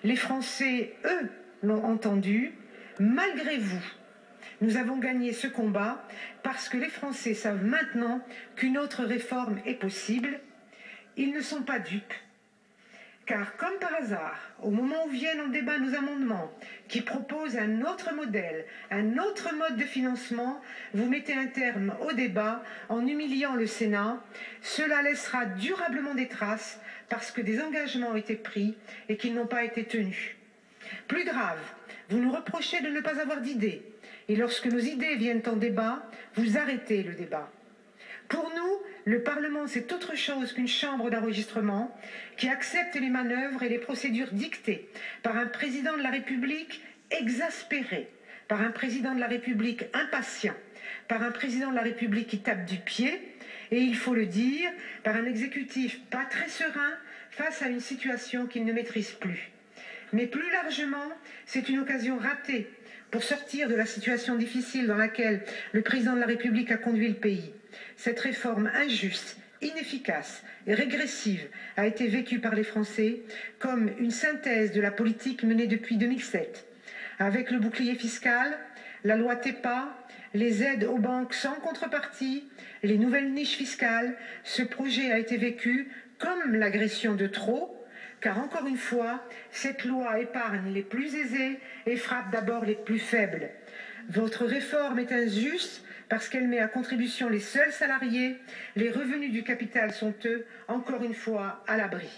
Les Français, eux, l'ont entendu, malgré vous. Nous avons gagné ce combat parce que les Français savent maintenant qu'une autre réforme est possible. Ils ne sont pas dupes. Car comme par hasard, au moment où viennent en débat nos amendements qui proposent un autre modèle, un autre mode de financement, vous mettez un terme au débat en humiliant le Sénat. Cela laissera durablement des traces parce que des engagements ont été pris et qu'ils n'ont pas été tenus. Plus grave, vous nous reprochez de ne pas avoir d'idées. Et lorsque nos idées viennent en débat, vous arrêtez le débat. Pour nous, le Parlement, c'est autre chose qu'une chambre d'enregistrement qui accepte les manœuvres et les procédures dictées par un président de la République exaspéré, par un président de la République impatient, par un président de la République qui tape du pied, et il faut le dire, par un exécutif pas très serein face à une situation qu'il ne maîtrise plus. Mais plus largement, c'est une occasion ratée pour sortir de la situation difficile dans laquelle le président de la République a conduit le pays. Cette réforme injuste, inefficace et régressive a été vécue par les Français comme une synthèse de la politique menée depuis 2007. Avec le bouclier fiscal, la loi TEPA, les aides aux banques sans contrepartie, les nouvelles niches fiscales, ce projet a été vécu comme l'agression de trop, car encore une fois, cette loi épargne les plus aisés et frappe d'abord les plus faibles. Votre réforme est injuste parce qu'elle met à contribution les seuls salariés. Les revenus du capital sont, eux, encore une fois, à l'abri.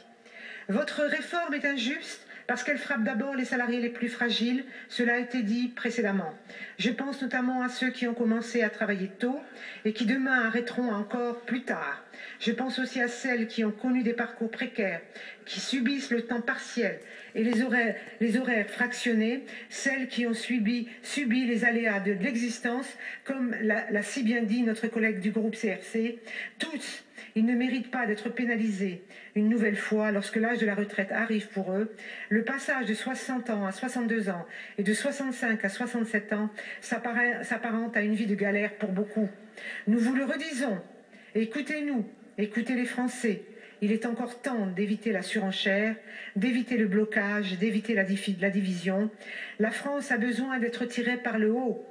Votre réforme est injuste parce qu'elle frappe d'abord les salariés les plus fragiles, cela a été dit précédemment. Je pense notamment à ceux qui ont commencé à travailler tôt et qui demain arrêteront encore plus tard. Je pense aussi à celles qui ont connu des parcours précaires, qui subissent le temps partiel et les horaires fractionnés, celles qui ont subi les aléas de l'existence, comme l'a si bien dit notre collègue du groupe CRC. Tous, ils ne méritent pas d'être pénalisés une nouvelle fois lorsque l'âge de la retraite arrive pour eux. Le passage de 60 ans à 62 ans et de 65 à 67 ans s'apparente à une vie de galère pour beaucoup. Nous vous le redisons, écoutez-nous, écoutez les Français. Il est encore temps d'éviter la surenchère, d'éviter le blocage, d'éviter la division. La France a besoin d'être tirée par le haut.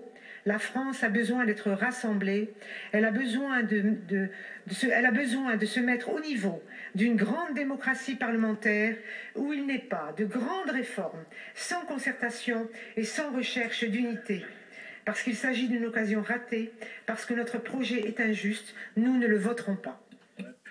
La France a besoin d'être rassemblée. Elle a besoin de se mettre au niveau d'une grande démocratie parlementaire où il n'est pas de grandes réformes sans concertation et sans recherche d'unité. Parce qu'il s'agit d'une occasion ratée, parce que notre projet est injuste, nous ne le voterons pas.